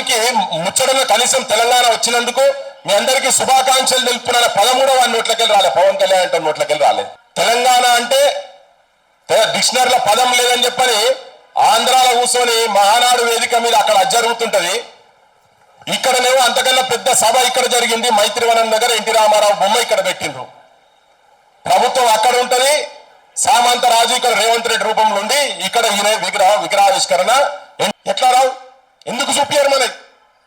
సంబరానికి ముచ్చటగా కనీసం తెలంగాణ వచ్చినందుకు మీ అందరికీ శుభాకాంక్షలు తెలుపుతున్న పదం కూడా వాడి నోట్లకెళ్ళి రాలే, పవన్ కళ్యాణ్ అంటే నోట్లకెళ్ళి రాలే. తెలంగాణ అంటే డిక్షనరీలో పదం లేదని చెప్పని ఆంధ్రాలో కూర్చొని మహానాడు వేదిక మీద అక్కడ జరుగుతుంటది. ఇక్కడనేమో అంతకన్నా పెద్ద సభ ఇక్కడ జరిగింది, మైత్రివనం దగ్గర ఎన్టీ రామారావు బొమ్మ ఇక్కడ పెట్టిండ్రు. ప్రభుత్వం అక్కడ ఉంటది, సామంత రాజు ఇక్కడ రేవంత్ రెడ్డి రూపంలో ఉండి ఇక్కడ ఈయన విగ్రహావిష్కరణ. ఎట్లా రావు? ఎందుకు చూపించారు?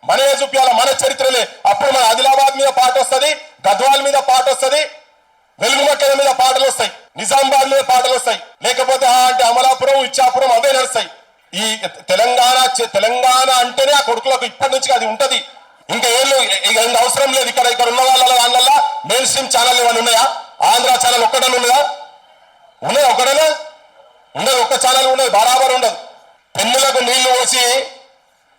మనమే చూపించాలి, మన చరిత్రలే. అప్పుడు మన ఆదిలాబాద్ మీద పాట వస్తుంది, గద్వాల్ మీద పాట వస్తుంది, వెలుగుమక్కల మీద పాటలు వస్తాయి, నిజామాబాద్ మీద పాటలు వస్తాయి, లేకపోతే అంటే అమలాపురం ఇచ్చాపురం అవే నడుస్తాయి. ఈ తెలంగాణ అంటేనే ఆ కొడుకులకు ఇప్పటి నుంచి అది ఉంటది. ఇంకా ఏం అవసరం లేదు. ఇక్కడ ఉన్న వాళ్ళ దానివల్ల మెయిన్ స్ట్రీమ్ ఛానల్ ఏమైనా ఉన్నాయా? ఆంధ్ర ఛానల్ ఒక్కటనే ఉన్నదా? ఉన్నది ఒకటేనా? ఉండదు. ఒక్క ఛానల్ ఉన్నది, బరాబర్ ఉండదు. పెన్నులకు నీళ్లు పోసి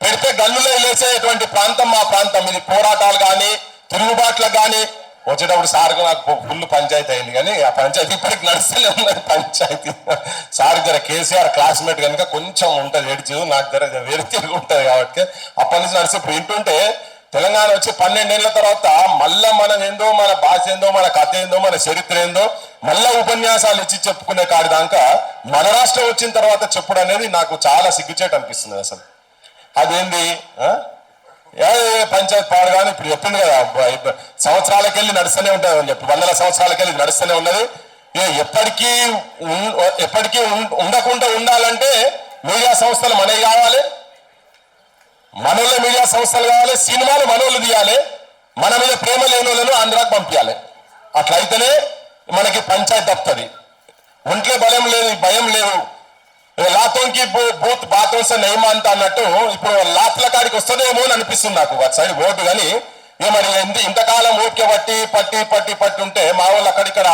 పెడితే గల్లులో లేచేటువంటి ప్రాంతం మా ప్రాంతం. ఇది పోరాటాలు కానీ తిరుగుబాట్లకు కానీ వచ్చేటప్పుడు సార్కు నాకు ఫుల్ పంచాయతీ అయింది, కానీ ఆ పంచాయతీ ఇప్పటికి నడుస్తూనే ఉన్నది పంచాయతీ. సార్ జర కేసీఆర్ క్లాస్మేట్ కనుక కొంచెం ఉంటుంది ఏడ్చు, నాకు జర వేరే తిరిగి ఉంటుంది కాబట్టి అప్పటి నుంచి నడిస్తే. ఇప్పుడు వింటుంటే తెలంగాణ వచ్చి 12 ఏళ్ల తర్వాత మళ్ళా మనం ఏందో, మన భాష ఏందో, మన కథ ఏందో, మన చరిత్ర ఏందో మళ్ళా ఉపన్యాసాలు ఇచ్చి చెప్పుకునే కాడి దాకా మన రాష్ట్రం వచ్చిన తర్వాత చెప్పుడు అనేది నాకు చాలా సిగ్గుచేటు అనిపిస్తుంది. అసలు అదేంది పంచాయతీ పాడు కానీ ఇప్పుడు చెప్పింది కదా, సంవత్సరాలకెళ్ళి నడుస్తూనే ఉంటుంది అని చెప్పి, 100 సంవత్సరాలకెళ్ళి నడుస్తూనే ఉన్నది. ఎప్పటికీ ఉండకుండా ఉండాలంటే మీడియా సంస్థలు మనవి కావాలి, మనోళ్ళ మీడియా సంస్థలు కావాలి, సినిమాలు మనోళ్ళు తీయాలి, మన మీద ప్రేమ లేని వాళ్ళను ఆంధ్రాకి పంపించాలి. అట్లయితేనే మనకి పంచాయతీ తప్పుతుంది. ఒంట్లో భయం లేదు, భయం లేదు. లాతోంకి బూత్ బాత్రూమ్ సే నయమా అంత అన్నట్టు ఇప్పుడు లాత్ల కాడికి వస్తుందేమో అని అనిపిస్తుంది నాకు ఒక సైడ్ ఓటు. కానీ మరి ఇంతకాలం ఓకే పట్టి ఉంటే మా వాళ్ళు అక్కడిక్కడ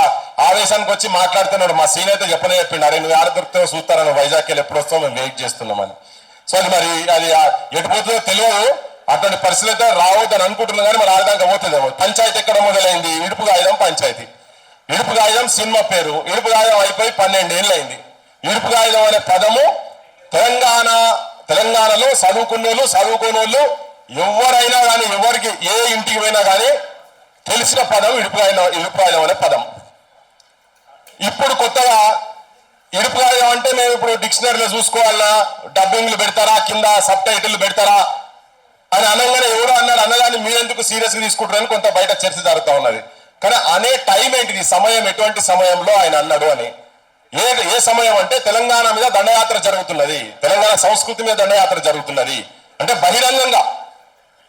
ఆవేశానికి వచ్చి మాట్లాడుతున్నాడు. మా సీన్ అయితే చెప్పిండు, అరే నువ్వు ఆడ దొరుకుతావు చూస్తారని, వైజాగ్ వెళ్ళి ఎప్పుడు వస్తావు, మేము వెయిట్ చేస్తున్నామని. సో అది మరి అది ఎటుపోతుందో తెలియదు. అటువంటి పరిస్థితులు అయితే రావద్దని అనుకుంటున్నాం, కానీ మరి ఆడదాకా పోతుందేమో. పంచాయతీ ఎక్కడ మొదలైంది? ఇడుపుగాయుధం పంచాయతీ. ఇడుపుగాయుధం సినిమా పేరు. ఇడుపుగాయుధం అయిపోయి 12 ఏళ్ళు అయింది. ఇడుపుగాయుధం అనే పదము తెలంగాణలో చదువుకోనోళ్ళు ఎవరైనా కానీ, ఎవరికి ఏ ఇంటికి పోయినా కానీ తెలిసిన పదం ఇడుపుగాయుధం అనే పదం. ఇప్పుడు కొత్తగా ఇడుపుగాయుధం అంటే మేము ఇప్పుడు డిక్షనరీలో చూసుకోవాలన్నా, డబ్బింగ్లు పెడతారా, కింద సబ్ టైటిల్ పెడతారా అని అనగానే ఎవరో అన్నారు. అన్నదాన్ని మీరెందుకు సీరియస్గా తీసుకుంటారని కొంత బయట చర్చ జరుగుతూ ఉన్నది. కానీ అనే టైం ఏంటిది, సమయం ఎటువంటి సమయంలో ఆయన అన్నాడు అని. ఏ సమయం అంటే తెలంగాణ మీద దండయాత్ర జరుగుతున్నది, తెలంగాణ సంస్కృతి మీద దండయాత్ర జరుగుతున్నది అంటే బహిరంగంగా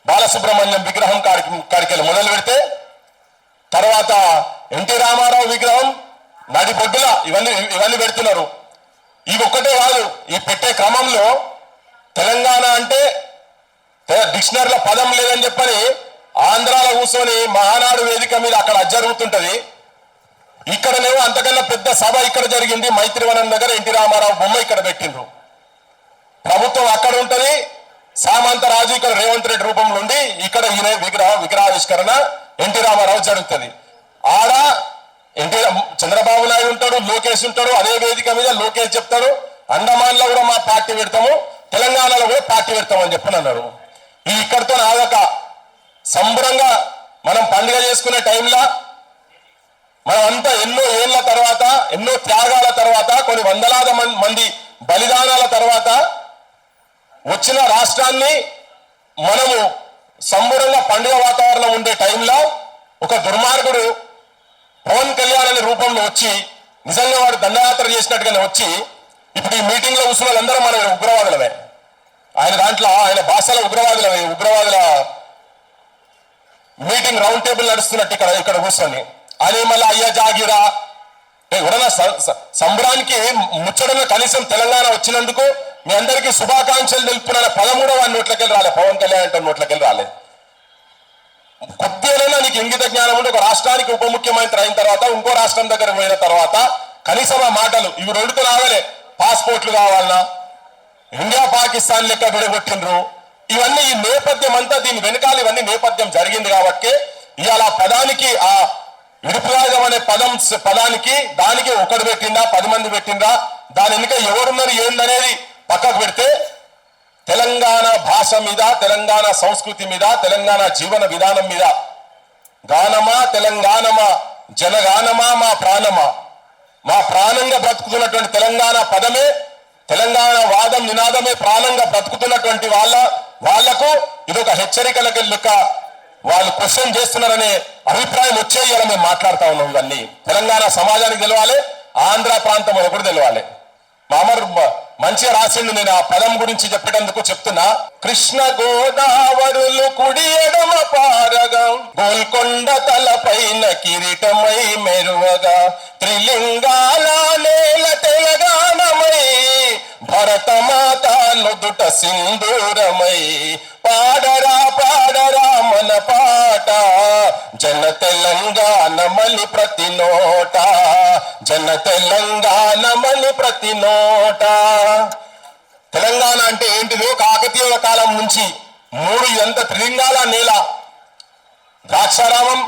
బాలసుబ్రహ్మణ్యం విగ్రహం కాడికెళ్ళి మొదలు పెడితే, తర్వాత ఎన్టీ రామారావు విగ్రహం నడిబొడ్డుల ఇవన్నీ పెడుతున్నారు. ఇవి ఒక్కటే కాదు, ఈ పెట్టే క్రమంలో తెలంగాణ అంటే డిక్షనరీలో పదం లేదని చెప్పని ఆంధ్రాలో కూర్చొని మహానాడు వేదిక మీద అక్కడ జరుగుతుంటది. ఇక్కడనేమో అంతకన్నా పెద్ద సభ ఇక్కడ జరిగింది, మైత్రివనం దగ్గర ఎన్టీ రామారావు బొమ్మ ఇక్కడ పెట్టిండ్రు. ప్రభుత్వం అక్కడ ఉంటది, సామంత రాజు ఇక్కడ రేవంత్ రెడ్డి రూపంలో ఉండి ఇక్కడ ఈయన విగ్రహావిష్కరణ ఎన్టీ రామారావు జరుగుతుంది. ఆడ చంద్రబాబు నాయుడు ఉంటాడు, లోకేష్ ఉంటాడు. అదే వేదిక మీద లోకేష్ చెప్తాడు, అండమాన్లో కూడా మా పార్టీ పెడతాము, తెలంగాణలో కూడా పార్టీ పెడతాము అని చెప్పని అన్నారు. ఇది ఇక్కడితో ఆగక సంబరంగా మనం పండుగ చేసుకునే టైంలో మనమంతా ఎన్నో ఏళ్ల తర్వాత, ఎన్నో త్యాగాల తర్వాత, కొన్ని వందలాది మంది బలిదానాల తర్వాత వచ్చిన రాష్ట్రాన్ని మనము సంబరంగా పండుగ వాతావరణం ఉండే టైంలో ఒక దుర్మార్గుడు పవన్ కళ్యాణ్ అనే రూపంలో వచ్చి, నిజంగా వాడు దండయాత్ర చేసినట్టుగానే వచ్చి, ఇప్పుడు ఈ మీటింగ్ లో కూర్చున్న వాళ్ళందరూ మన ఉగ్రవాదులమే, ఆయన దాంట్లో ఆయన భాషలో ఉగ్రవాదులమే. ఉగ్రవాదుల మీటింగ్ రౌండ్ టేబుల్ నడుస్తున్నట్టు ఇక్కడ కూర్చొని అని మళ్ళీ అయ్యా జాగిరా ఎవడన్నా సంబరానికి ముచ్చటగా కనీసం తెలంగాణ వచ్చినందుకు మీ అందరికీ శుభాకాంక్షలు తెలుపుతున్న పదం కూడా వాడి నోట్లకెళ్ళి రాలే, పవన్ కళ్యాణ్ అంటే నోట్లకెళ్ళి రాలే. కొద్దిగా నీకు ఇంగిత జ్ఞానం ఉంటే ఒక రాష్ట్రానికి ఉప ముఖ్యమంత్రి అయిన తర్వాత, ఇంకో రాష్ట్రం దగ్గర పోయిన తర్వాత కనీసం ఆ మాటలు ఇవి రెండుతో రాగలే. పాస్పోర్ట్లు కావాలన్నా, ఇండియా పాకిస్తాన్ లెక్క విడగొట్టిండ్రు. ఇవన్నీ ఈ నేపథ్యం అంతా, దీని వెనకాల ఇవన్నీ నేపథ్యం జరిగింది కాబట్టి ఇవాళ పదానికి, ఆ ఇడుపుగాయుధం అనే పదానికి దానికి ఒకడు పెట్టిందా 10 మంది పెట్టిందా, దాని వెనుక ఎవరున్నారు ఏందనేది పక్కకు పెడితే తెలంగాణ భాష మీద, తెలంగాణ సంస్కృతి మీద, తెలంగాణ జీవన విధానం మీద గానమా తెలంగాణమా జనగానమా మా ప్రాణమా, మా ప్రాణంగా బ్రతుకుతున్నటువంటి తెలంగాణ పదమే, తెలంగాణ వాదం నినాదమే ప్రాణంగా బ్రతుకుతున్నటువంటి వాళ్లకు ఇది ఒక హెచ్చరికలకి లెక్క. వాళ్ళు క్వశ్చన్ చేస్తున్నారనే అభిప్రాయం వచ్చే ఇలా మేము మాట్లాడుతా ఉన్నాం. ఇవన్నీ తెలంగాణ సమాజానికి తెలవాలి, ఆంధ్ర ప్రాంతం అని కూడా తెలవాలి. మామర్ మంచిగా రాసిండు. నేను ఆ పదం గురించి చెప్పేటందుకు చెప్తున్నా. కృష్ణ గోదావరులు కుడి ఎడమ పారగా, గోల్కొండ తలపైన కిరీటమై మెరువగా, త్రిలింగాల నేల తెలంగాణమై, భరతమాత నుదుట సింధూరమై, పాడరా పాడరా మన పాట, జన తెలంగాణమని ప్రతి నోట, జన తెలంగాణమని ప్రతి నోట. తెలంగాణ అంటే ఏంటిదో కాకతీయుల కాలం నుంచి 3 ఎంత త్రిలింగాల నేల, ద్రాక్షారామం,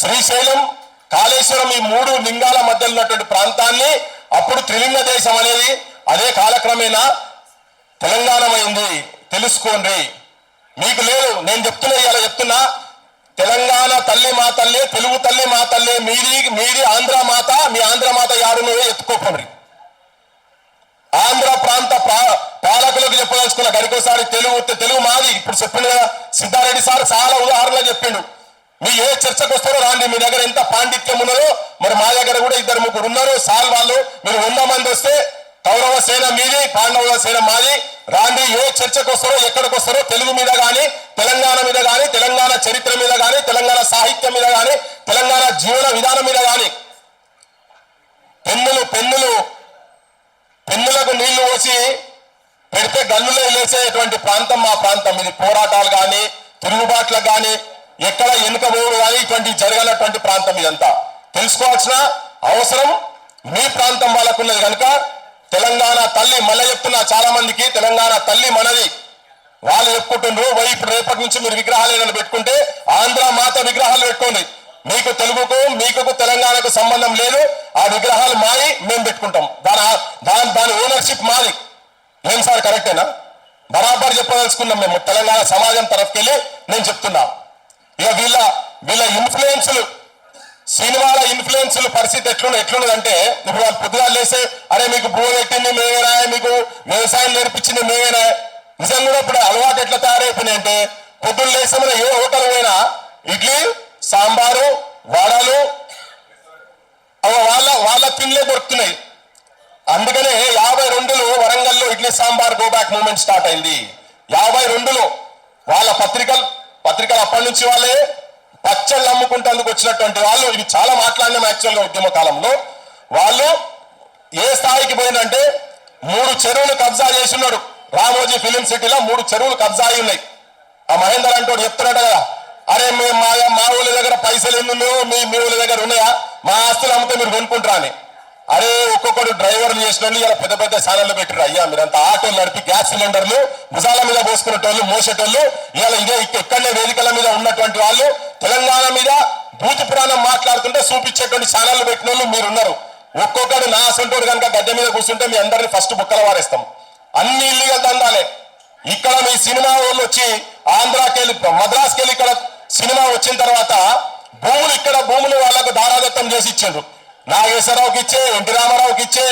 శ్రీశైలం, కాళేశ్వరం, ఈ 3 లింగాల మధ్య ఉన్నటువంటి ప్రాంతాన్ని అప్పుడు త్రిలింగ దేశం అనేది అదే కాలక్రమేణా తెలంగాణమైంది. తెలుసుకోండి. మీకు లేదు, నేను చెప్తున్నా, ఇలా చెప్తున్నా. తెలంగాణ తల్లి మా తల్లి, తెలుగు తల్లి మా తల్లి, మీది ఆంధ్ర మాత, మీ ఆంధ్ర మాత యారునో ఎత్తుకోకండి. ఆంధ్ర ప్రాంత పాలకులకు చెప్పదలుచుకున్న గడికోసారి తెలుగు మాది. ఇప్పుడు చెప్పిండు కదా సిద్ధారెడ్డి సార్, చాలా ఉదాహరణలు చెప్పిండు. మీ ఏ చర్చకు వస్తారో రాండి, మీ దగ్గర ఎంత పాండిత్యం ఉన్నదో. మరి మా దగ్గర కూడా 2-3 ఉన్నారు సాల్ వాళ్ళు. మీరు 100 మంది వస్తే కౌరవ సేన మీది, పాండవుల సేన మాది. రాండి, ఏ చర్చకు వస్తారో ఎక్కడికి వస్తారో తెలుగు మీద కానీ, తెలంగాణ మీద కానీ, తెలంగాణ చరిత్ర మీద కానీ, తెలంగాణ సాహిత్యం మీద కానీ, తెలంగాణ జీవన విధానం మీద కానీ. పెన్నులకు నీళ్లు పోసి పెడితే గల్లులో లేసేటువంటి ప్రాంతం మా ప్రాంతం. ఇది పోరాటాలు కానీ, తిరుగుబాట్లకు కానీ, ఎక్కడ వెనుకబోడు కానీ ఇటువంటి జరగనటువంటి ప్రాంతం. ఇదంతా తెలుసుకోవాల్సిన అవసరం మీ ప్రాంతం వాళ్ళకున్నది కనుక తెలంగాణ తల్లి, మళ్ళీ చెప్తున్నా, చాలా మందికి తెలంగాణ తల్లి మనది వాళ్ళు చెప్పుకుంటుండ్రు. ఇప్పుడు రేపటి నుంచి మీరు విగ్రహాలు ఏదైనా పెట్టుకుంటే ఆంధ్ర మాత విగ్రహాలు పెట్టుకోండి. మీకు తెలుగుకు, మీకు తెలంగాణకు సంబంధం లేదు. ఆ విగ్రహాలు మాయి, మేము పెట్టుకుంటాం. దాని ఓనర్షిప్ మాది. ఏం సార్ కరెక్టేనా? బరాబర్ చెప్పదలుచుకున్నాం మేము తెలంగాణ సమాజం తరఫుకెళ్ళి. నేను చెప్తున్నా, ఇక వీళ్ళ ఇన్ఫ్లుయెన్స్లు, సినిమాల ఇన్ఫ్లుయెన్స్ల పరిస్థితి ఎట్లున్నదంటే, ఇప్పుడు వాళ్ళు పొద్దుగా లేసే, అరే మీకు భూమి పెట్టింది మేమేనా, మీకు వ్యవసాయం నేర్పించింది మేమేనా. నిజంగా కూడా ఇప్పుడు అలవాటు ఎట్లా తయారైపోయినాయంటే, పొద్దున్న లేస్తే మనం ఏ హోటల్ పోయినా ఇడ్లీ సాంబారు వడలు వాళ్ళ తిండ్లే దొరుకుతున్నాయి. అందుకనే 52లో వరంగల్లో idli sambar go back movement start అయింది. 52లో వాళ్ళ పత్రికలు అప్పటి నుంచి వాళ్ళే పచ్చళ్ళు అమ్ముకుంటేందుకు వచ్చినటువంటి వాళ్ళు. ఇవి చాలా మాట్లాడినాం యాక్చువల్గా ఉద్యమ కాలంలో. వాళ్ళు ఏ స్థాయికి పోయిందంటే 3 చెరువులు కబ్జా చేస్తున్నాడు. రామోజీ ఫిలిం సిటీలో 3 చెరువులు కబ్జా అయి ఉన్నాయి. ఆ మహేందర్ అంటోడు చెప్తున్నాడు కదా, అరే మా ఊళ్ళ దగ్గర పైసలు ఎన్ని ఉన్నాయో మీ ఊళ్ళ దగ్గర ఉన్నాయా, మా ఆస్తులు అమ్మితే మీరు కొనుక్కుంటారా అని. అరే ఒక్కొక్కడు డ్రైవర్లు చేసిన వాళ్ళు ఇలా పెద్ద పెద్ద స్థానాల్లో పెట్టారు. అయ్యా మీరంతా ఆటోలు నడిపి గ్యాస్ సిలిండర్లు భుజాల మీద పోసుకునేటోళ్ళు, మోసేటోళ్ళు, ఇలా ఇక్కడనే వేదికల మీద ఉన్నటువంటి వాళ్ళు తెలంగాణ మీద భూతి పురాణం మాట్లాడుతుంటే చూపించేటువంటి ఛానళ్లు పెట్టిన వాళ్ళు మీరున్నారు. ఒక్కొక్కడు నా అసంటోడు కనుక గడ్డ మీద కూర్చుంటే మీ అందరినీ ఫస్ట్ బుక్కల వారేస్తాం. అన్ని ఇల్లీగల్ దందాలే. ఇక్కడ మీ సినిమా వాళ్ళు వచ్చి ఆంధ్రాకెళ్ళి, మద్రాసుకెళ్ళి ఇక్కడ సినిమా వచ్చిన తర్వాత భూములు వాళ్ళకు దారాదత్తం చేసి ఇచ్చిండ్రు. నాగేశ్వరరావుకి ఇచ్చే, ఎన్టీ రామారావుకి ఇచ్చే,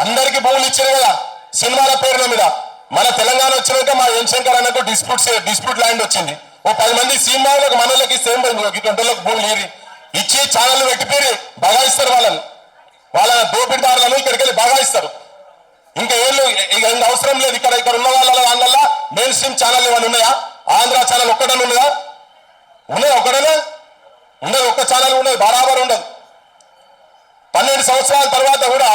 అందరికీ భూములు ఇచ్చారు కదా సినిమాల పేర్ల మీద. మన తెలంగాణ వచ్చినాక మా ఎన్ శంకర్ అన్నకు డిస్ప్యూట్ ల్యాండ్ వచ్చింది. ఓ 10 మంది సినిమాలకు మనోళ్ళకి సేమ్ పోయింది. 20 భూములు ఇచ్చి ఛానల్ పెట్టిపోయి బగాయిస్తారు వాళ్ళ దోపిడిదారులను. ఇక్కడికి వెళ్ళి బగాయిస్తారు. ఇంకా ఏం అవసరం లేదు. ఇక్కడ ఉన్న వాళ్ళ దానివల్ల మెయిన్ స్ట్రీమ్ ఛానల్ ఏమైనా ఉన్నాయా? ఆంధ్ర ఛానల్ ఒక్కటనే ఉన్నదా? ఉన్నది ఒకటనే ఉండదు. ఒక్క ఛానల్ ఉండదు, బరాబర్ ఉండదు. 12 సంవత్సరాల తర్వాత కూడా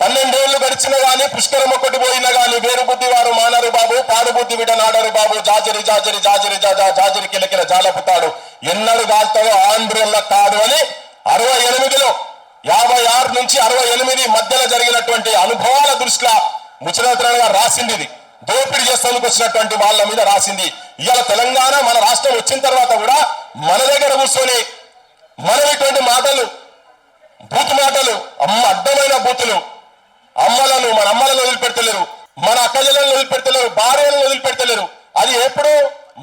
12 ఏళ్ళు గడిచినా గానీ, పుష్కరం ఒక్కటి పోయినా గానీ, వేరు బుద్ధి వారు మానరు బాబు, పాడు బుద్ధి విడ నాడరు బాబు, జాజరి జాజరి జాజరి జాజరి కిలకిల జాలపుతాడు, ఎన్నడు గాల్తాడో ఆంధ్రుల తాడు అని 68లో 56 నుంచి 68 మధ్యలో జరిగినటువంటి అనుభవాల దృష్ట్యా ముచ్చరత్నంగా రాసింది. ఇది దోపిడీ చేసేందుకు వచ్చినటువంటి వాళ్ళ మీద రాసింది. ఇవాళ తెలంగాణ మన రాష్ట్రం వచ్చిన తర్వాత కూడా మన దగ్గర కూర్చొని మనం ఇటువంటి మాటలు, బూతు మాటలు, అడ్డమైన బూతులు, మన అమ్మలను వదిలిపెట్టలేరు. మన అక్కజలను వదిలిపెడతలేరు, భార్యలను వదిలిపెడతలేరు. అది ఎప్పుడు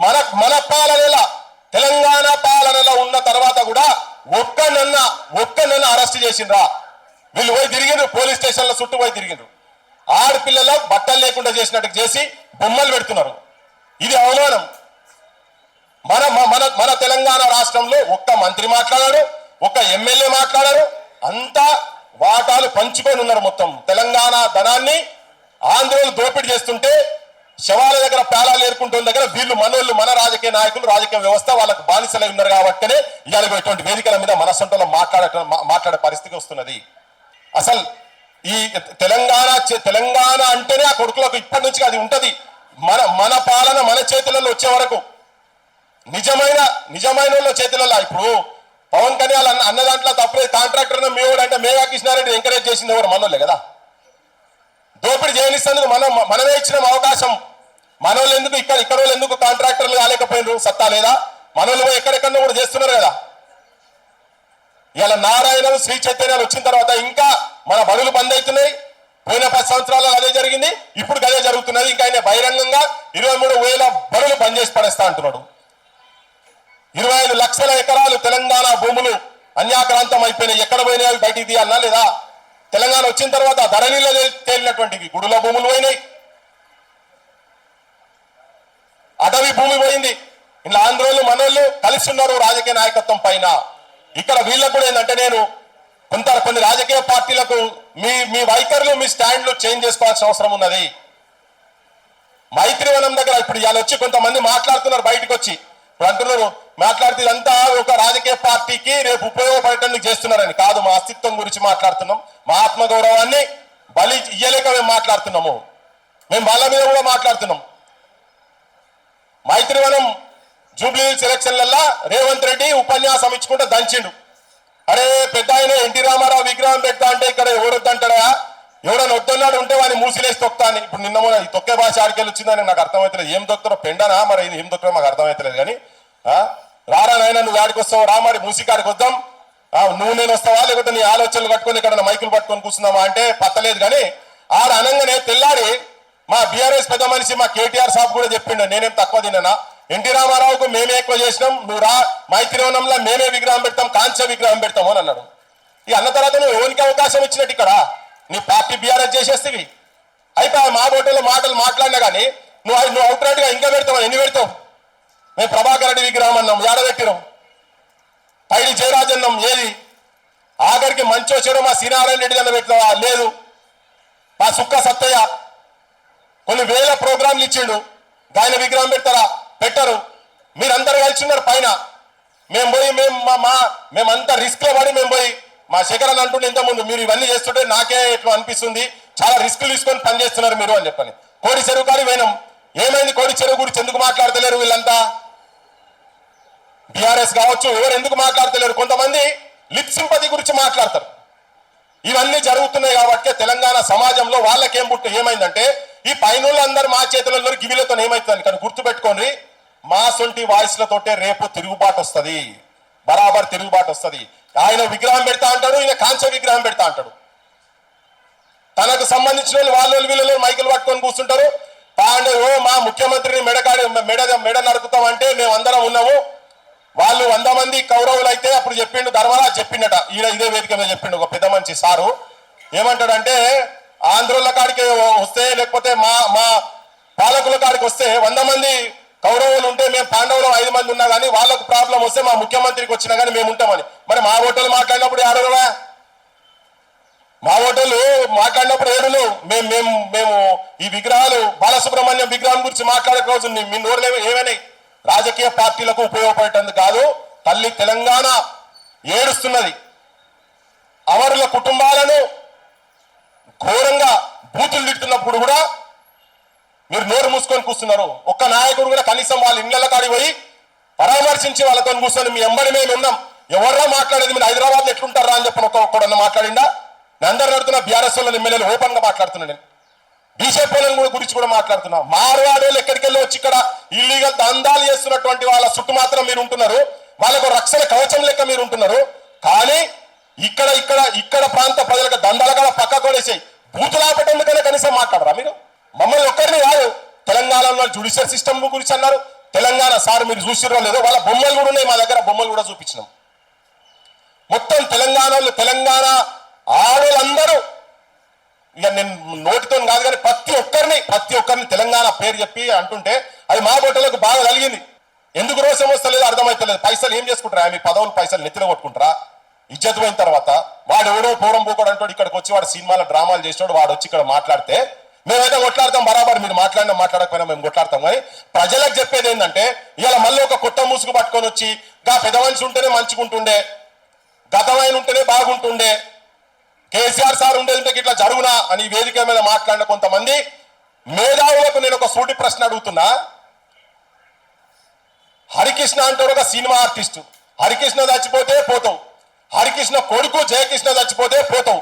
మన మన పాలనలా, తెలంగాణ పాలనలో ఉన్న తర్వాత కూడా ఒక్కనన్న అరెస్ట్ చేసిండ్రా? వీళ్ళు పోయి తిరిగిండ్రు, పోలీస్ స్టేషన్ల చుట్టూ పోయి తిరిగిండ్రు. ఆడపిల్లలు బట్టలు లేకుండా చేసినట్టు చేసి బొమ్మలు పెడుతున్నారు. ఇది అవమానం. మన మన మన తెలంగాణ రాష్ట్రంలో ఒక్క మంత్రి మాట్లాడారు, ఒక్క ఎమ్మెల్యే మాట్లాడారు. అంతా వాటాలు పంచుకొని ఉన్నారు. మొత్తం తెలంగాణ ధనాన్ని ఆంధ్రులు దోపిడీ చేస్తుంటే, శవాల దగ్గర పేలాలు ఏర్కుంటున్న దగ్గర వీళ్ళు మనోళ్ళు, మన రాజకీయ నాయకులు, రాజకీయ వ్యవస్థ వాళ్ళకు బానిసలై ఉన్నారు. కాబట్టినే ఇవాళ ఇటువంటి వేదికల మీద మన సొంతంలో మాట్లాడే పరిస్థితి వస్తున్నది. అసలు ఈ తెలంగాణ అంటేనే ఆ కొడుకులకు ఇప్పటి నుంచి అది ఉంటది. మన పాలన మన చేతులలో వచ్చే వరకు నిజమైన చేతులలో. ఇప్పుడు పవన్ కళ్యాణ్ అన్న దాంట్లో తప్పలేదు. కాంట్రాక్టర్ మేవుడు అంటే మేఘా కృష్ణారెడ్డి ఎంకరేజ్ చేసింది ఎవరు? మనోళ్ళే కదా. దోపిడీ చేయనిస్తేందుకు మనమే ఇచ్చిన అవకాశం. మనోళ్ళు ఎందుకు ఇక్కడ వాళ్ళు ఎందుకు కాంట్రాక్టర్లు కాలేకపోయినారు? సత్తా లేదా? మనోళ్ళు ఎక్కడెక్కడో కూడా చేస్తున్నారు కదా. ఇవాళ నారాయణలు, శ్రీ చైతన్యాలు వచ్చిన తర్వాత ఇంకా మన బడులు బంద్ అవుతున్నాయి. పోయిన 10 సంవత్సరాల్లో అదే జరిగింది, ఇప్పుడు అదే జరుగుతున్నది. ఇంకా ఆయన బహిరంగంగా 23,000 బడులు బంద్ చేసి పడేస్తా అంటున్నాడు. 25 లక్షల ఎకరాలు తెలంగాణ భూములు అన్యాక్రాంతం అయిపోయినాయి. ఎక్కడ పోయినాయి? బయటికి తీయాలన్నా లేదా? తెలంగాణ వచ్చిన తర్వాత ధరణిలో తేలినటువంటి గుడుల భూములు పోయినాయి, అటవీ భూమి పోయింది. ఇలా ఆంధ్రోళ్ళు మనోళ్ళు కలిసి ఉన్నారు రాజకీయ నాయకత్వం పైన. ఇక్కడ వీళ్ళకు కూడా ఏంటంటే, నేను కొన్ని రాజకీయ పార్టీలకు మీ వైఖరులు, మీ స్టాండ్లు చేంజ్ చేసుకోవాల్సిన అవసరం ఉన్నది. మైత్రివనం దగ్గర ఇప్పుడు ఇవాళ వచ్చి కొంతమంది మాట్లాడుతున్నారు, బయటకు వచ్చి ఇప్పుడు అంటున్నారు, మాట్లాడితే ఇదంతా ఒక రాజకీయ పార్టీకి రేపు ఉపయోగపడటానికి చేస్తున్నారని. కాదు, మా అస్తిత్వం గురించి మాట్లాడుతున్నాం. మా ఆత్మగౌరవాన్ని బలి ఇయ్యలేక మేము మాట్లాడుతున్నాము. మేము వాళ్ళ మీద కూడా మాట్లాడుతున్నాం. మైత్రివనం జూబ్లీ సెలక్షన్లల్లా రేవంత్ రెడ్డి ఉపన్యాసం ఇచ్చుకుంటే దంచిండు. అరే పెద్ద ఆయన ఎన్టీ రామారావు విగ్రహం పెడతా అంటే ఇక్కడ ఎవరొద్దంటాడా? ఎవడన్నా వద్దన్నాడు ఉంటే వాడిని మూసిలేసి తొక్తా అని. ఇప్పుడు నిన్న ఈ తొక్కే భాష ఆడికెళ్ళి వచ్చిందని నాకు అర్థమవుతలేదు. ఏం తొక్కుతారో పెండనా మరి ఏం తొక్కరో మాకు అర్థమవుతలేదు. కానీ రారా నాయన, నువ్వు ఆడికి వస్తావు రా, మరి మూసికాడికి వద్దాం. నువ్వు నేను వస్తావా, లేకపోతే నీ ఆలోచనలు కట్టుకొని ఇక్కడ మైకులు పట్టుకొని కూర్చున్నామా అంటే పత్తలేదు. కానీ ఆడ అనగానే తెల్లారి మా బీఆర్ఎస్ పెద్ద మనిషి మా కేటీఆర్ సాబ్ కూడా చెప్పిండు, నేనేం తక్కువ తిన్నా, ఎన్టీ రామారావుకు మేమే ఎక్కువ చేసినాం, నువ్వు రా మైత్రివనంలో మేమే విగ్రహం పెడతాం, కాంస్య విగ్రహం పెడతాము అని అన్నాడు. ఈ అన్న తర్వాత నువ్వు ఎవరికి అవకాశం ఇచ్చినట్టు ఇక్కడ నీ పార్టీ బీఆర్ఎస్ చేసేస్తుంది. అయిపోయి మా బోటలో మాటలు మాట్లాడినా కానీ నువ్వు అవుట్రైట్ గా ఇంకా పెడతావు. ఎన్ని పెడతావు? మేము ప్రభాకర్ రెడ్డి విగ్రహం అన్నాం, ఏడబెట్టినాం. పైడి జయరాజన్నం ఏది? ఆఖరికి మంచో చెడు మా శ్రీనారాయణ రెడ్డి కన్నా పెడతావా? లేదు. మా సుక్క సత్తయ్య కొన్ని వేల ప్రోగ్రాంలు ఇచ్చిండు, ఆయన విగ్రహం పెడతారా? పెట్టరు. మీరందరూ కలిసి ఉన్నారు పైన. మేము పోయి మేమంతా రిస్క్ లో పడి మేము పోయి మా శేఖరన్ అంటుండే ఇంతకుముందు, మీరు ఇవన్నీ చేస్తుంటే నాకే ఇట్లా అనిపిస్తుంది, చాలా రిస్కులు తీసుకొని పనిచేస్తున్నారు మీరు అని చెప్పని. కోడి చెరువు కానీ పోయినాం. ఏమైంది? కోడి చెరువు గురించి ఎందుకు మాట్లాడతలేరు వీళ్ళంతా? బీఆర్ఎస్ కావచ్చు, ఎవరు ఎందుకు మాట్లాడతలేరు? కొంతమంది లిప్ సింపతి గురించి మాట్లాడతారు. ఇవన్నీ జరుగుతున్నాయి కాబట్టి తెలంగాణ సమాజంలో వాళ్ళకేం ఏమైందంటే, ఈ పైన అందరు మా చేతులలో గివిలతో ఏమవుతుంది కానీ గుర్తుపెట్టుకోండి, మా సొంటి వాయిస్లతోటే రేపు తిరుగుబాటు వస్తుంది, బరాబర్ తిరుగుబాటు వస్తుంది. ఆయన విగ్రహం పెడతా అంటాడు, ఈయన కాంస్య విగ్రహం పెడతా అంటాడు. తనకు సంబంధించిన వాళ్ళు వీళ్ళు మైకులు పట్టుకొని కూర్చుంటారు. పాండవు మా ముఖ్యమంత్రిని మెడ నరుకుతామంటే మేము అందరం ఉన్నాము. వాళ్ళు 100 మంది కౌరవులు అయితే అప్పుడు చెప్పిండు, ధర్మరాజు చెప్పిండట, ఇదే వేదిక మీద చెప్పిండు ఒక పెద్ద మంచి సారు. ఏమంటాడంటే, ఆంధ్రుల కాడికి వస్తే లేకపోతే మా పాలకుల కాడికి వస్తే 100 మంది కౌరవులు ఉంటే మేము పాండవులు 5 మంది ఉన్నా కానీ వాళ్ళకు ప్రాబ్లం వస్తే మా ముఖ్యమంత్రికి వచ్చినా కానీ మేము ఉంటామని. మరి మా ఓటర్లు మాట్లాడినప్పుడు ఆడరువా? మా ఓటర్లు మాట్లాడినప్పుడు ఏడులు మేము ఈ విగ్రహాలు బాలసుబ్రహ్మణ్యం విగ్రహం గురించి మాట్లాడకపోవచ్చు. మీ నోరులు ఏమైనాయి? రాజకీయ పార్టీలకు ఉపయోగపడేటందుకు కాదు. తల్లి తెలంగాణ ఏడుస్తున్నది. అమరుల కుటుంబాలను ఘోరంగా బూతులు తిట్టున్నప్పుడు కూడా మీరు నోరు మూసుకొని కూర్చున్నారు. ఒక్క నాయకుడు కూడా కనీసం వాళ్ళ ఇళ్ల కాడికి పోయి పరామర్శించి వాళ్ళతో కూర్చొని మీ ఎంబడి మేము ఉన్నాం, ఎవర్రా మాట్లాడేది, మీరు హైదరాబాద్లో ఎట్లుంటారా అని చెప్పిన ఒక్కడన్నా మాట్లాడిందా? నేను అందరు నడుతున్నా బీఆర్ఎస్ వాళ్ళ ఎమ్మెల్యేలు ఓపెన్ గా మాట్లాడుతున్నా. నేను బీజేపీ గురించి కూడా మాట్లాడుతున్నా. మార్వాడోళ్ళు ఎక్కడికి వెళ్ళి వచ్చి ఇక్కడ ఇల్లీగల్ దందాలు చేస్తున్నటువంటి వాళ్ళ చుట్టూ మాత్రం మీరు ఉంటున్నారు, వాళ్ళకు రక్షణ కవచం లెక్క మీరు ఉంటున్నారు. కానీ ఇక్కడ ప్రాంత ప్రజలకు దందాలు కూడా పక్క కొనేసి బూతులాపటందుకనే కనీసం మాట్లాడరా మీరు? మమ్మల్ని ఒక్కరిని కాదు, తెలంగాణలో జ్యుడిషియల్ సిస్టమ్ గురించి అన్నారు. తెలంగాణ సార్ మీరు చూసిరో లేదో, వాళ్ళ బొమ్మలు కూడా ఉన్నాయి మా దగ్గర, బొమ్మలు కూడా చూపించినాం. మొత్తం తెలంగాణ ఆడోళ్ళందరూ, ఇక నేను నోటితో కాదు కానీ ప్రతి ఒక్కరిని తెలంగాణ పేరు చెప్పి అంటుంటే అది మా బొట్టలకు బాగా కలిగింది. ఎందుకు రోషం వస్తలేదు అర్థమైతలేదు. పైసలు ఏం చేసుకుంటారా? మీ పదవులు పైసలు నెత్తిన కొట్టుకుంటారా? ఇజ్జత్ పోయిన తర్వాత వాడు ఎవడో పూరం పోకూడదు అంటాడు, ఇక్కడికి వచ్చి వాడు సినిమాలో డ్రామాలు చేసినాడు, వాడు వచ్చి ఇక్కడ మాట్లాడితే మేమైతే కొట్లాడతాం బరాబర్, మీరు మాట్లాడకపోయినా మేము కొట్లాడతాం. కానీ ప్రజలకు చెప్పేది ఏంటంటే ఇవాళ మళ్ళీ ఒక కొత్త ముసుగు పట్టుకొని వచ్చి గా పెద్ద మనిషి ఉంటేనే మంచిగుంటుండే, గతమైన ఉంటేనే బాగుంటుండే, కేసీఆర్ సార్ ఉండేది ఇట్లా జరుగునా అని వేదిక మీద మాట్లాడిన కొంతమంది మేధావులకు నేను ఒక సూటి ప్రశ్న అడుగుతున్నా. హరికృష్ణ అంటాడు ఒక సినిమా ఆర్టిస్టు, హరికృష్ణ చచ్చిపోతే పోతావు, హరికృష్ణ కొడుకు జయకృష్ణ చచ్చిపోతే పోతావు,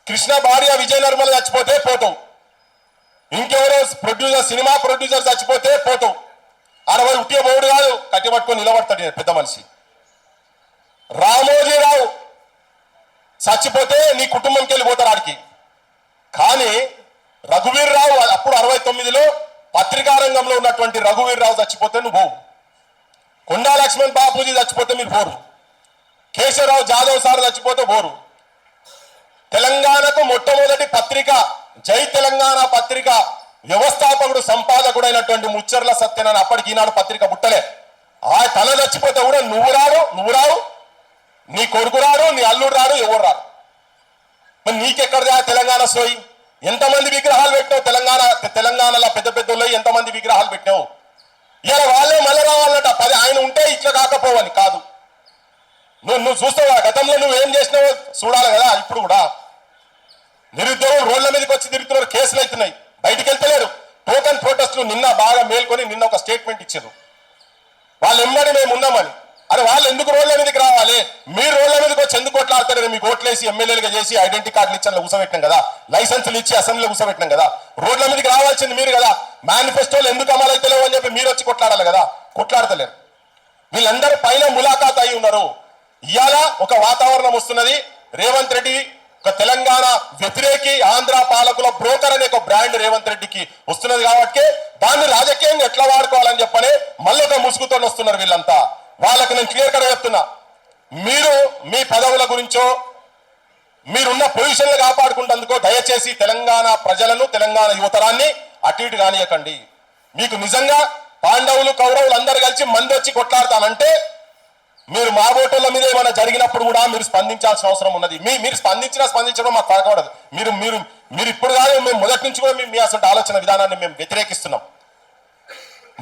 కృష్ణ భార్య విజయ నిర్మల చచ్చిపోతే పోతావు, ఇంకెవరో ప్రొడ్యూసర్ సినిమా ప్రొడ్యూసర్ చచ్చిపోతే పోతావు. 60 ఉట్టియ బోర్డు కాదు, కట్టి పట్టుకొని నిలబడతాడు పెద్ద మనిషి. రామోజీరావు చచ్చిపోతే నీ కుటుంబంకి వెళ్ళిపోతారు ఆడికి. కానీ రఘువీర్ రావు అప్పుడు 69లో పత్రికా రంగంలో ఉన్నటువంటి రఘువీర్ రావు చచ్చిపోతే నువ్వు పోవు, కొండా లక్ష్మణ్ బాపూజీ చచ్చిపోతే మీరు పోరు, కేశవరావు జాదవ్ సార్ చచ్చిపోతే పోరు. తెలంగాణకు మొట్టమొదటి పత్రిక జై తెలంగాణ పత్రిక వ్యవస్థాపకుడు సంపాదకుడైనటువంటి ముచ్చర్ల సత్యనారాయణ, అప్పటికి ఈనాడు పత్రిక పుట్టలే. ఆ తన చచ్చిపోతే కూడా నువ్వు రావు, నీ కొడుకు రాడు, నీ అల్లుడు రాడు, ఎవరు రాడు. మరి నీకెక్కడదా తెలంగాణ సోయి? ఎంతమంది విగ్రహాలు పెట్టినావు తెలంగాణలో పెద్ద పెద్దలో ఎంతమంది విగ్రహాలు పెట్టినావు? ఇలా వాళ్ళే మళ్ళీ రావాలన్నట 10 ఆయన ఉంటే ఇట్లా కాకపోవని కాదు. నువ్వు చూస్తావా గతంలో నువ్వేం చేసినావో చూడాలి కదా. ఇప్పుడు కూడా నిరుద్యోగులు రోడ్ల మీదకి వచ్చి తిరుగుతున్నారు, కేసులు అవుతున్నాయి, బయటికి వెళ్తలేరు. టోకన్ ప్రొటెస్ట్లు నిన్న బాగా మేల్కొని నిన్న ఒక స్టేట్మెంట్ ఇచ్చారు, వాళ్ళు ఎమ్మడి మేము ఉన్నామని. అరే వాళ్ళు ఎందుకు రోడ్ల మీదకి రావాలి? మీరు రోడ్ల మీదకి వచ్చి ఎందుకు కొట్లాడతారు? మీకు ఓట్లేసి ఎమ్మెల్యేలుగా చేసి ఐడెంటిటీ కార్డులు ఇచ్చి కూర్చోబెట్టినాం కదా, లైసెన్సులు ఇచ్చి అసెంబ్లీలో కూర్చోబెట్టినాం కదా. రోడ్ల మీదకి రావాల్సింది మీరు కదా. మేనిఫెస్టోలు ఎందుకు అమలు అవుతలేవు అని చెప్పి మీరు వచ్చి కొట్లాడాలి కదా, కొట్లాడతలేరు. వీళ్ళందరూ పైన ములాఖాత్ అయి ఉన్నారు. ఇవాళ ఒక వాతావరణం వస్తున్నది. రేవంత్ రెడ్డి ఒక తెలంగాణ వ్యతిరేకి, ఆంధ్ర పాలకుల బ్రోకర్ అనే ఒక బ్రాండ్ రేవంత్ రెడ్డికి వస్తున్నది కాబట్టి దాన్ని రాజకీయంగా ఎట్లా వాడుకోవాలని చెప్పని మళ్ళీ ఒక ముసుగుతో వస్తున్నారు వీళ్ళంతా. వాళ్ళకి నేను క్లియర్ కట్గా చెప్తున్నా, మీరు మీ పదవుల గురించో మీరున్న పొజిషన్లు కాపాడుకుంటందుకో దయచేసి తెలంగాణ ప్రజలను, తెలంగాణ యువతరాన్ని అటు ఇటు కానియకండి. మీకు నిజంగా పాండవులు కౌరవులు అందరు కలిసి మంది వచ్చి కొట్లాడతానంటే మీరు మా ఓటర్ల మీద ఏమైనా జరిగినప్పుడు కూడా మీరు స్పందించాల్సిన అవసరం ఉన్నది. మీరు స్పందించడం మాకు పడకూడదు. మీరు ఇప్పుడు కాదు, మేము మొదటి నుంచి కూడా మీ అసలు ఆలోచన విధానాన్ని మేము వ్యతిరేకిస్తున్నాం.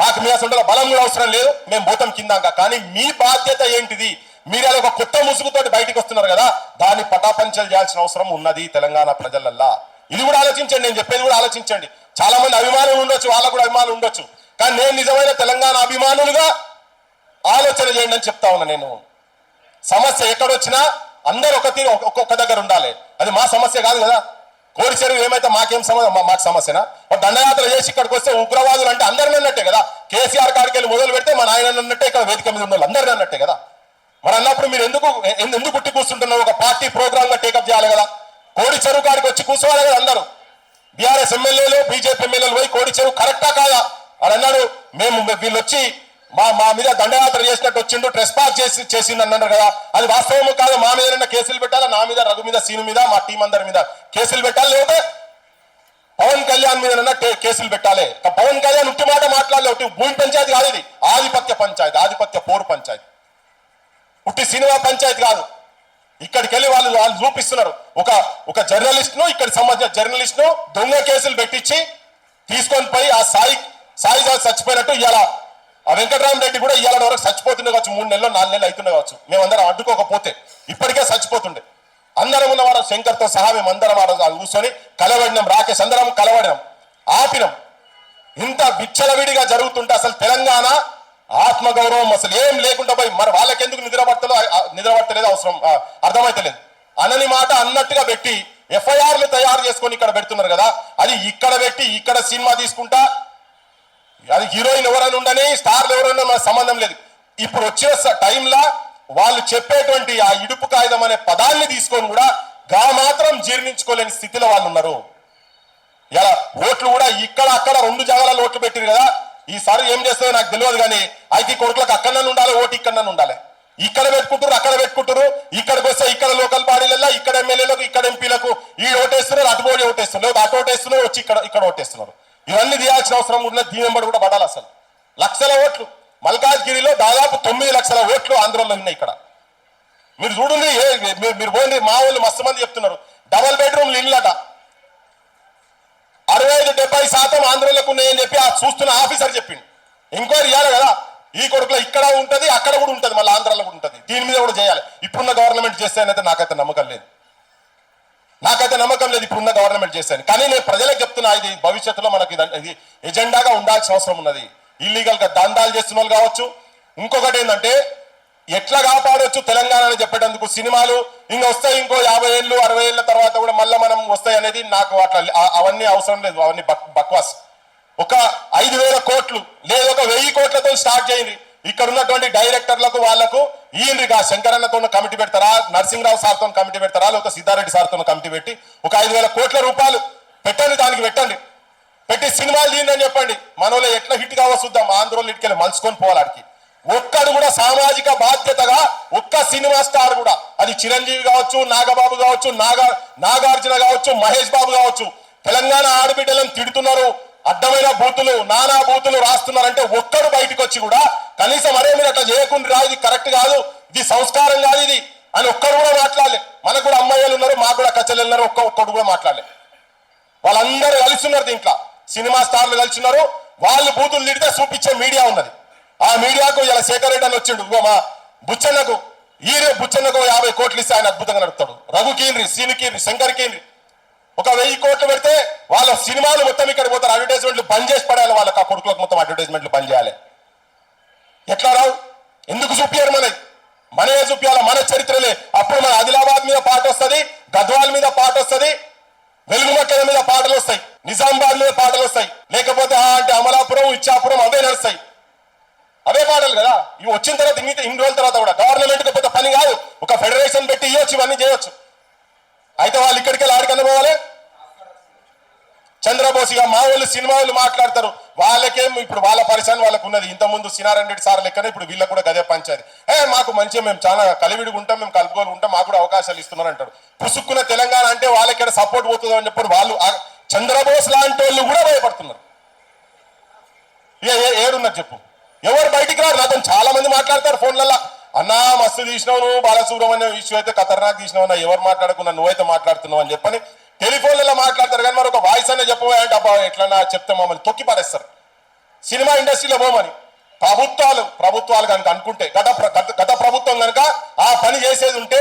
మాకు మీ అసలు బలం కూడా అవసరం లేదు, మేము భూతం కిందాక. కానీ మీ బాధ్యత ఏంటిది? మీరు అలా ఒక కొత్త ముసుగుతోటి బయటకు వస్తున్నారు కదా, దాన్ని పటాపంచలు చేయాల్సిన అవసరం ఉన్నది తెలంగాణ ప్రజలల్లా. ఇది కూడా ఆలోచించండి, నేను చెప్పేది కూడా ఆలోచించండి. చాలా మంది అభిమానులు ఉండొచ్చు, వాళ్ళకు కూడా అభిమానులు ఉండొచ్చు, కానీ నేను నిజమైన తెలంగాణ అభిమానులుగా ఆలోచన చేయండి అని చెప్తా ఉన్నా. నేను సమస్య ఎక్కడొచ్చినా అందరు ఒక్కొక్క దగ్గర ఉండాలి. అది మా సమస్య కాదు కదా. కోడి చెరువు ఏమైతే మాకేం మాకు సమస్యనా? దండయాత్ర చేసి ఇక్కడికి వస్తే ఉగ్రవాదులు అంటే అందరిని అన్నట్టే కదా. కేసీఆర్ కాడికి వెళ్ళి మొదలు పెడితే మా నాయన అన్నట్టే, ఇక్కడ వేదిక మీద ఉన్న అందరిని అన్నట్టే కదా. మరి అన్నప్పుడు మీరు ఎందుకు పుట్టి కూర్చుంటున్నారు? ఒక పార్టీ ప్రోగ్రామ్ గా టేకప్ చేయాలి కదా. కోడి చెరువు కాడికి వచ్చి కూర్చోవాలి కదా అందరూ. బీఆర్ఎస్ ఎమ్మెల్యేలు, బీజేపీ ఎమ్మెల్యేలు పోయి కోడి చెరువు కరెక్టా కాదా అని అన్నాడు. వీళ్ళు వచ్చి మా మీద దండయాత్ర చేసినట్టు వచ్చిండు, ట్రెస్ పాస్ చేసింది అన్నారు కదా. అది వాస్తవము కాదు. మా మీద కేసులు పెట్టాలి, నా మీద, రఘు మీద, సీను మీద, మా టీం అందరి మీద కేసులు పెట్టాలి. లేకపోతే పవన్ కళ్యాణ్ మీద కేసులు పెట్టాలి. పవన్ కళ్యాణ్ ఉట్టి మాట మాట్లాడలే. భూమి పంచాయతీ కాదు, ఇది ఆధిపత్య పంచాయతీ, ఆధిపత్య పోరు పంచాయతీ, ఉట్టి సినిమా పంచాయతీ కాదు. ఇక్కడికి వెళ్ళి వాళ్ళు చూపిస్తున్నారు. ఒక జర్నలిస్ట్ ను, ఇక్కడ సంబంధించిన జర్నలిస్ట్ ను దొంగ కేసులు పెట్టించి తీసుకొని పోయి ఆ సాయి చచ్చిపోయినట్టు ఇవాళ ఆ వెంకటరామరెడ్డి కూడా ఇవాళ వరకు చచ్చిపోతుండే కావచ్చు. 3 నెలలు 4 నెలలు అవుతుండే కావచ్చు. మేమందరం అడ్డుకోకపోతే ఇప్పటికే చచ్చిపోతుండే. అందరం ఉన్నవాడు శంకర్తో సహా మేమందరం కూర్చొని కలవడినాం. రాకేష్ అందరం కలవడినాం, ఆపినాం. ఇంత విచ్చలవిడిగా జరుగుతుంటే అసలు తెలంగాణ ఆత్మగౌరవం అసలు ఏం లేకుండా పోయి మరి వాళ్ళకెందుకు నిద్రపట్టలేదు అవసరం అర్థమైతలేదు. అనని మాట అన్నట్టుగా పెట్టి ఎఫ్ఐఆర్లు తయారు చేసుకొని ఇక్కడ పెడుతున్నారు కదా. అది ఇక్కడ పెట్టి ఇక్కడ సినిమా తీసుకుంటా, అది హీరోయిన్ ఎవరైనా ఉండని, స్టార్లు ఎవరైనా మనకు సంబంధం లేదు. ఇప్పుడు వచ్చిన టైంలో వాళ్ళు చెప్పేటువంటి ఆ ఇడుపు కాగితం అనే పదాన్ని తీసుకొని కూడా మాత్రం జీర్ణించుకోలేని స్థితిలో వాళ్ళు ఉన్నారు. ఇలా ఓట్లు కూడా ఇక్కడ అక్కడ 2 జాగాలలో ఓట్లు పెట్టిరు కదా, ఈసారి ఏం చేస్తుందో నాకు తెలియదు కానీ అయితే కొడుకులకు అక్కడ ఉండాలి, ఓటు ఇక్కడ ఉండాలి. ఇక్కడ పెట్టుకుంటారు, అక్కడ పెట్టుకుంటారు, ఇక్కడికి వస్తే ఇక్కడ లోకల్ బాడీలలో ఇక్కడ ఎమ్మెల్యేలకు ఇక్కడ ఎంపీలకు ఈ ఓటేస్తున్నారు, అటు పోటీ ఓటేస్తున్నారు, అటు ఓటేస్తున్నారు, వచ్చి ఇక్కడ ఓటేస్తున్నారు. ఇవన్నీ తీయాల్సిన అవసరం ఉన్న దీని వెంబడి కూడా పడాలి. అసలు లక్షల ఓట్లు మల్కాజ్గిరిలో దాదాపు 9 లక్షల ఓట్లు ఆంధ్రలో ఉన్నాయి. ఇక్కడ మీరు చూడండి, మీరు పోయింది మా వాళ్ళు మస్తు మంది చెప్తున్నారు డబల్ బెడ్రూమ్లు ఇళ్ళట 65-70% ఆంధ్రలోకి ఉన్నాయని చెప్పి ఆ చూస్తున్న ఆఫీసర్ చెప్పింది. ఎంక్వైరీ చేయాలి కదా, ఈ కొడుకులో ఇక్కడ ఉంటుంది అక్కడ కూడా ఉంటుంది, మళ్ళీ ఆంధ్రాలో కూడా ఉంటుంది. దీని మీద కూడా చేయాలి. ఇప్పుడున్న గవర్నమెంట్ చేస్తానైతే నాకైతే నమ్మకం లేదు, ఇప్పుడున్న గవర్నమెంట్ చేస్తాను. కానీ నేను ప్రజలకు చెప్తున్నా, ఇది భవిష్యత్తులో మనకి ఇది ఎజెండాగా ఉండాల్సిన అవసరం ఉన్నది. ఇల్లీగల్ గా దందాలు చేస్తున్న వాళ్ళు కావచ్చు. ఇంకొకటి ఏంటంటే ఎట్లా కాపాడవచ్చు తెలంగాణ అని చెప్పేటందుకు సినిమాలు ఇంకా వస్తాయి, ఇంకో 50 ఏళ్ళు 60 ఏళ్ళ తర్వాత కూడా మళ్ళీ మనం వస్తాయి అనేది నాకు అట్లా అవన్నీ అవసరం లేదు, అవన్నీ బక్వాస్. ఒక 5,000 కోట్లు లేదా ఒక 1000 కోట్లతో స్టార్ట్ చేయండి. ఇక్కడ ఉన్నటువంటి డైరెక్టర్లకు వాళ్లకు ఈయనగా శంకరన్నతో కమిటీ పెడతారా, నరసింహరావు సార్తో కమిటీ పెడతారా, లేకపోతే సిద్ధారెడ్డి సార్తో కమిటీ పెట్టి ఒక 5,000 కోట్ల రూపాయలు పెట్టండి, దానికి పెట్టి సినిమాలు తీయండి చెప్పండి. మనలో ఎట్లా హిట్ కావస్తుందాం, ఆంధ్రలో ఇటుకెళ్ళి మలుచుకొని పోవాలికి. ఒక్కడు కూడా సామాజిక బాధ్యతగా ఒక్క సినిమా స్టార్ కూడా, అది చిరంజీవి కావచ్చు, నాగబాబు కావచ్చు, నాగార్జున కావచ్చు, మహేష్ బాబు కావచ్చు, తెలంగాణ ఆడబిడ్డలను తిడుతున్నారు, అడ్డమైన బూతులు నానా బూతులు రాస్తున్నారంటే ఒక్కడు బయటకు వచ్చి కూడా కనీసం అరే మీరు అట్లా చేయకుండా ఇది కరెక్ట్ కాదు, ఇది సంస్కారం కాదు ఇది అని ఒక్కడు కూడా మాట్లాడలే. మనకు కూడా అమ్మాయిలు ఉన్నారు, మాకు కూడా కచ్చలు ఉన్నారు, ఒక్కడు కూడా మాట్లాడలే. వాళ్ళందరూ కలిసి ఉన్నారు, దీంట్లో సినిమా స్టార్లు కలిసి ఉన్నారు. వాళ్ళు బూతులు తిడితే చూపించే మీడియా ఉన్నది. ఆ మీడియాకు ఇలా శేఖర్ రెడ్డి అని వచ్చిండు, మా బుచ్చన్నకు బుచ్చన్నకు 50 కోట్లు ఇస్తే ఆయన అద్భుతంగా నడుపుతాడు. రఘుకీంద్రి, సీనుకీంద్రి, శంకర్ కీంద్రి ఒక 1000 కోట్లు పెడితే వాళ్ళ సినిమాలు మొత్తం ఇక్కడ పోతారు. అడ్వర్టైజ్మెంట్లు బంద్ చేసి పడాలి, వాళ్ళకి ఆ కొడుకులకు మొత్తం అడ్వర్టైజ్మెంట్లు బంద్ చేయాలి. ఎట్లా రావు, ఎందుకు చూపించారు? మనమే చూపించాలి, మన చరిత్రలే. అప్పుడు మన ఆదిలాబాద్ మీద పాట వస్తుంది, గద్వాల్ మీద పాట వస్తుంది, వెలుగుమక్కల మీద పాటలు వస్తాయి, నిజామాబాద్ మీద పాటలు వస్తాయి, లేకపోతే అంటే అమలాపురం, ఇచ్చాపురం అవే నడుస్తాయి, అవే పాటలు కదా. ఇవి వచ్చిన తర్వాత ఇన్ని రోజుల తర్వాత కూడా గవర్నమెంట్ పెద్ద పని కాదు, ఒక ఫెడరేషన్ పెట్టి ఇవ్వచ్చు, ఇవన్నీ చేయొచ్చు. అయితే వాళ్ళు ఇక్కడికి వెళ్ళి ఆడికన్నా పోవాలి. చంద్రబోసిగా మా వాళ్ళు సినిమా వాళ్ళు మాట్లాడతారు, వాళ్ళకేం ఇప్పుడు వాళ్ళ పరిశ్రమ వాళ్ళకు ఉన్నది. ఇంతకుముందు సినారాయణ రెడ్డి సార్ లెక్కనే ఇప్పుడు వీళ్ళకు కూడా గదే పంచాది. మాకు మంచిగా మేము చాలా కలివిడిగా ఉంటాం, మేము కలుపుకోలు ఉంటాం, మాకు కూడా అవకాశాలు ఇస్తున్నారు అంటారు. పుసుక్కున్న తెలంగాణ అంటే వాళ్ళకి సపోర్ట్ పోతుందో అని చెప్పి వాళ్ళు చంద్రబోస్ లాంటి వాళ్ళు కూడా భయపడుతున్నారు. ఏడున్నారు చెప్పు, ఎవరు బయటికి రారు. నాతో చాలా మంది మాట్లాడతారు ఫోన్లలో, అన్నా మస్తు తీసినావు నువ్వు, బాలసుబ్రహ్మణ్యం ఇష్యూ అయితే ఖతర్నాక్ తీసినావు, ఎవరు మాట్లాడకున్నా నువ్వైతే మాట్లాడుతున్నావు అని చెప్పని టెలిఫోన్లలో మాట్లాడతారు. కానీ మరి ఒక వాయిస్ అనే చెప్పబోయే అంటే అబ్బా ఎట్లన్నా చెప్తే మమ్మల్ని తొక్కి పడేస్తారు. సినిమా ఇండస్ట్రీలో పోమని ప్రభుత్వాలు కనుక అనుకుంటే, గత ప్రభుత్వం కనుక ఆ పని చేసేది ఉంటే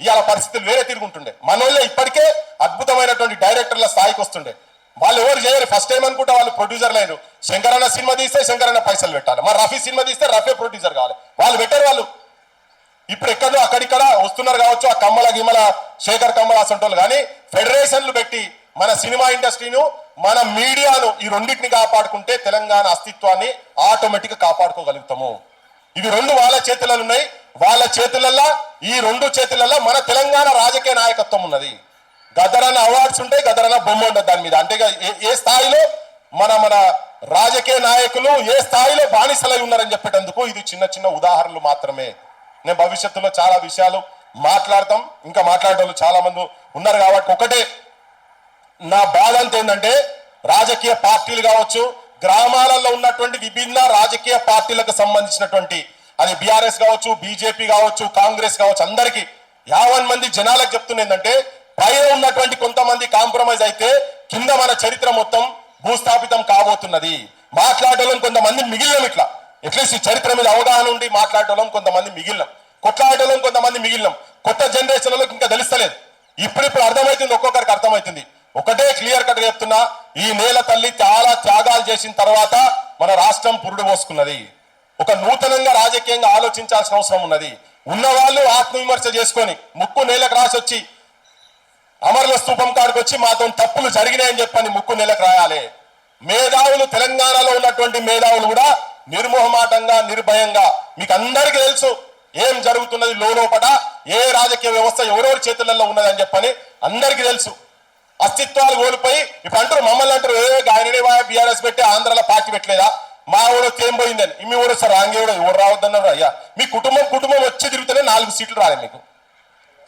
ఇవాళ పరిస్థితులు వేరే తిరుగుంటుండే. మనోళ్ళే ఇప్పటికే అద్భుతమైనటువంటి డైరెక్టర్ల స్థాయికి వస్తుండే. వాళ్ళు ఎవరు చేయరు, ఫస్ట్ టైం అనుకుంటే వాళ్ళు ప్రొడ్యూసర్లు అయినారు. శంకరన్న సినిమా తీస్తే శంకరన్న పైసలు పెట్టాలి, మరి రఫీ సినిమా తీస్తే రఫే ప్రొడ్యూసర్ కావాలి, వాళ్ళు పెట్టారు. వాళ్ళు ఇప్పుడు ఎక్కడో అక్కడిక్కడ వస్తున్నారు కావచ్చు, ఆ కమ్మల గిమ్మల శేఖర్ కమ్మల అసంటోళ్ళు. కానీ ఫెడరేషన్లు పెట్టి మన సినిమా ఇండస్ట్రీను, మన మీడియాను, ఈ రెండింటిని కాపాడుకుంటే తెలంగాణ అస్తిత్వాన్ని ఆటోమేటిక్ గా కాపాడుకోగలుగుతాము. ఇవి రెండు వాళ్ళ చేతులలో ఉన్నాయి. వాళ్ళ చేతులల్లో, ఈ 2 చేతులలో మన తెలంగాణ రాజకీయ నాయకత్వం ఉన్నది. గదరన్న అవార్డ్స్ ఉంటాయి, గదరన్న బొమ్మ ఉండదు దాని మీద. అంటే ఏ స్థాయిలో మన రాజకీయ నాయకులు ఏ స్థాయిలో బానిసలై ఉన్నారని చెప్పేటందుకు ఇది చిన్న చిన్న ఉదాహరణలు మాత్రమే. నేను భవిష్యత్తులో చాలా విషయాలు మాట్లాడతాం, ఇంకా మాట్లాడేవాళ్ళు చాలా మంది ఉన్నారు. కాబట్టి ఒకటే నా బాధ అంత ఏంటంటే, రాజకీయ పార్టీలు కావచ్చు, గ్రామాలలో ఉన్నటువంటి విభిన్న రాజకీయ పార్టీలకు సంబంధించినటువంటి, అది బీఆర్ఎస్ కావచ్చు, బీజేపీ కావచ్చు, కాంగ్రెస్ కావచ్చు, అందరికీ 50 మంది జనాలకు చెప్తున్నా ఏంటంటే, పైన ఉన్నటువంటి కొంతమంది కాంప్రమైజ్ అయితే కింద మన చరిత్ర మొత్తం భూస్థాపితం కాబోతున్నది. మాట్లాడడం కొంతమంది మిగిలినం, ఇట్లా అట్లీస్ట్ చరిత్ర మీద అవగాహన ఉండి మాట్లాడడం కొంతమంది మిగిలినం, కొట్లాడడం కొంతమంది మిగిలినం. కొత్త జనరేషన్లకు ఇంకా తెలుస్తలేదు, ఇప్పుడు అర్థమవుతుంది, ఒక్కొక్కరికి అర్థమవుతుంది. ఒకటే క్లియర్ కట్ చెప్తున్నా, ఈ నేల తల్లి చాలా త్యాగాలు చేసిన తర్వాత మన రాష్ట్రం పురుడు పోసుకున్నది. ఒక నూతనంగా రాజకీయంగా ఆలోచించాల్సిన అవసరం ఉన్నది. ఉన్నవాళ్ళు ఆత్మవిమర్శ చేసుకొని ముక్కు నేలకు రాసి వచ్చి అమరుల స్తూపం కాడికి వచ్చి మాతో తప్పులు జరిగినాయని చెప్పని ముక్కు నేలకు రాయాలి. మేధావులు, తెలంగాణలో ఉన్నటువంటి మేధావులు కూడా నిర్మోహమాటంగా, నిర్భయంగా, మీకు అందరికీ తెలుసు ఏం జరుగుతున్నది లోపట, ఏ రాజకీయ వ్యవస్థ ఎవరెవరి చేతులలో ఉన్నదని చెప్పని అందరికీ తెలుసు. అస్తిత్వాలు కోల్పోయి ఇప్పుడు అంటారు, మమ్మల్ని అంటారు, ఆయననే బీఆర్ఎస్ పెట్టి ఆంధ్రాలో పార్టీ పెట్టలేదా, మా ఊడో ఏం పోయిందని. మీ ఊడో సార్ రాంగేవుడు ఎవరు రావద్దన్నారు. అయ్యా మీ కుటుంబం వచ్చి తిరుగుతూనే 4 సీట్లు రాలేదు మీకు.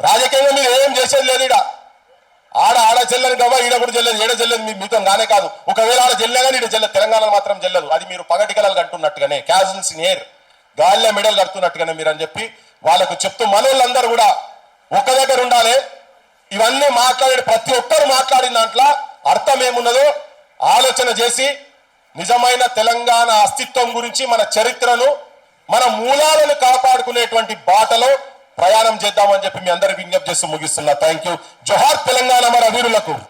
రాజకీయంగా మీరు ఏం చేసేది లేదు. ఇడ ఆడ చెల్లని గవ్వ, ఈడ కూడా చెల్లదు, ఏడ చెల్లదు. మీతో కానే కాదు, ఒకవేళ ఆడ చెల్లె కానీ ఈడ చెల్లదు, తెలంగాణలో మాత్రం చెల్లదు. అది మీరు పగటికలాలు కట్టున్నట్టుగానే, క్యాజువల్స్ ఇన్ ఎయిర్, గాలిలో మెడల్ కడుతున్నట్టుగానే మీరు అని చెప్పి వాళ్ళకు చెప్తూ, మనోళ్ళందరూ కూడా ఒక దగ్గర ఉండాలి. ఇవన్నీ మాట్లాడే ప్రతి ఒక్కరు మాట్లాడిన దాంట్లో అర్థం ఏమున్నదో ఆలోచన చేసి నిజమైన తెలంగాణ అస్తిత్వం గురించి, మన చరిత్రను, మన మూలాలను కాపాడుకునేటువంటి బాటలో ప్రయాణం చేద్దామని చెప్పి మీ అందరికి విజ్ఞప్తి చేస్తూ ముగిస్తున్నా. Thank you. జోహార్ తెలంగాణ మన వీరులకు.